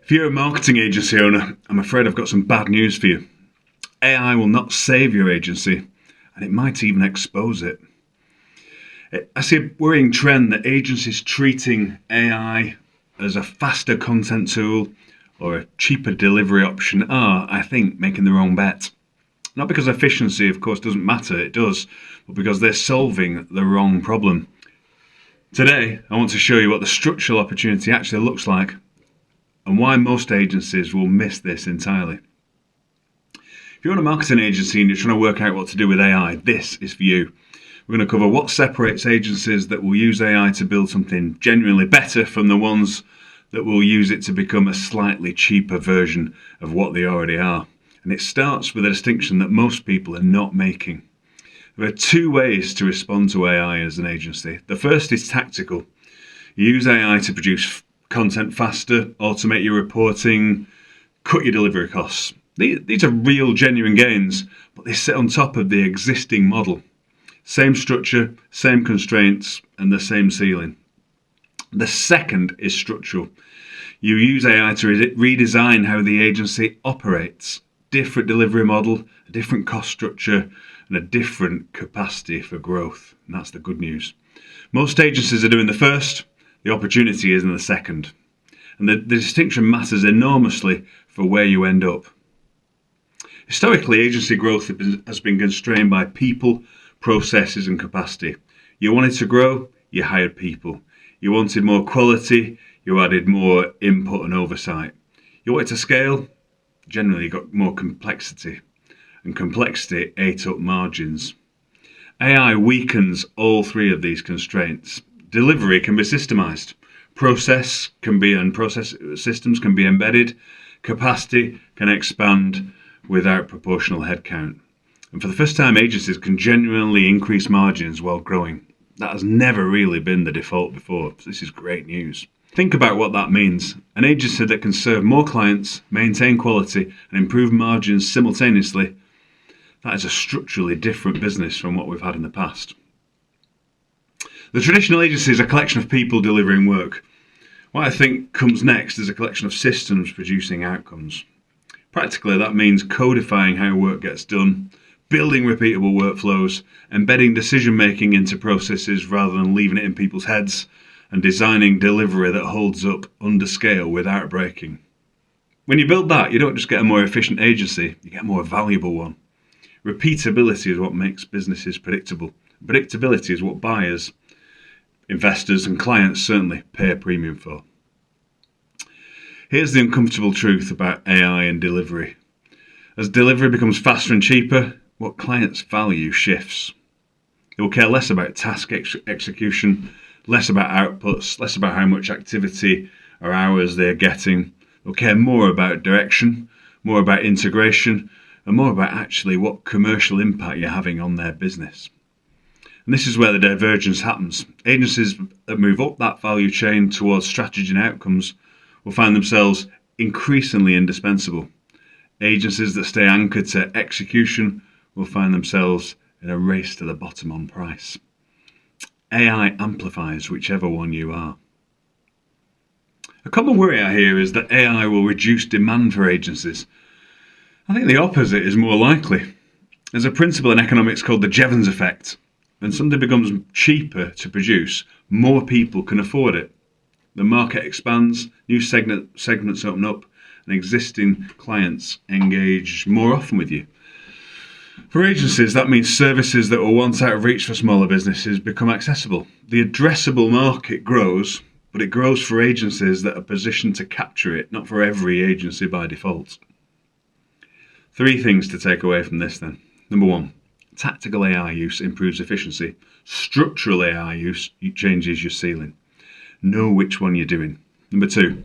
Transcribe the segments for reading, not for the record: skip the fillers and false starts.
If you're a marketing agency owner, I'm afraid I've got some bad news for you. AI will not save your agency, and it might even expose it. I see a worrying trend that agencies treating AI as a faster content tool or a cheaper delivery option are, I think, making the wrong bet. Not because efficiency, of course, doesn't matter, it does, but because they're solving the wrong problem. Today, I want to show you what the structural opportunity actually looks like and why most agencies will miss this entirely. If you're on a marketing agency and you're trying to work out what to do with AI, this is for you. We're going to cover what separates agencies that will use AI to build something genuinely better from the ones that will use it to become a slightly cheaper version of what they already are. And it starts with a distinction that most people are not making. There are two ways to respond to AI as an agency. The first is tactical. You use AI to produce content faster, automate your reporting, cut your delivery costs. These are real, genuine gains, but they sit on top of the existing model. Same structure, same constraints, and the same ceiling. The second is structural. You use AI to redesign how the agency operates. Different delivery model, a different cost structure, and a different capacity for growth. And that's the good news. Most agencies are doing the first, the opportunity is in the second. And the distinction matters enormously for where you end up. Historically, agency growth has been constrained by people, processes, and capacity. You wanted to grow, you hired people. You wanted more quality, you added more input and oversight. You wanted to scale, generally you got more complexity. And complexity ate up margins. AI weakens all three of these constraints. Delivery can be systemized. Process systems can be embedded. Capacity can expand without proportional headcount. And for the first time, agencies can genuinely increase margins while growing. That has never really been the default before. So this is great news. Think about what that means. An agency that can serve more clients, maintain quality, and improve margins simultaneously, that is a structurally different business from what we've had in the past. The traditional agency is a collection of people delivering work. What I think comes next is a collection of systems producing outcomes. Practically, that means codifying how work gets done, building repeatable workflows, embedding decision-making into processes rather than leaving it in people's heads, and designing delivery that holds up under scale without breaking. When you build that, you don't just get a more efficient agency, you get a more valuable one. Repeatability is what makes businesses predictable. Predictability is what buyers, investors, and clients certainly pay a premium for. Here's the uncomfortable truth about AI and delivery. As delivery becomes faster and cheaper, what clients value shifts. They will care less about task execution, less about outputs, less about how much activity or hours they're getting. They'll care more about direction, more about integration, and more about actually what commercial impact you're having on their business. And this is where the divergence happens. Agencies that move up that value chain towards strategy and outcomes will find themselves increasingly indispensable. Agencies that stay anchored to execution will find themselves in a race to the bottom on price. AI amplifies whichever one you are. A common worry I hear is that AI will reduce demand for agencies. I think the opposite is more likely. There's a principle in economics called the Jevons effect. When something becomes cheaper to produce, more people can afford it. The market expands, new segments open up, and existing clients engage more often with you. For agencies, that means services that were once out of reach for smaller businesses become accessible. The addressable market grows, but it grows for agencies that are positioned to capture it, not for every agency by default. 3 things to take away from this then. Number 1, tactical AI use improves efficiency. Structural AI use changes your ceiling. Know which one you're doing. Number 2,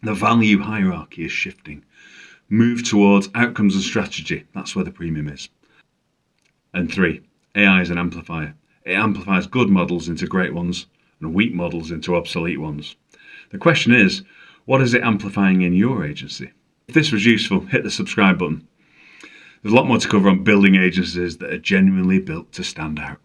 the value hierarchy is shifting. Move towards outcomes and strategy. That's where the premium is. And 3, AI is an amplifier. It amplifies good models into great ones and weak models into obsolete ones. The question is, what is it amplifying in your agency? If this was useful, hit the subscribe button. There's a lot more to cover on building agencies that are genuinely built to stand out.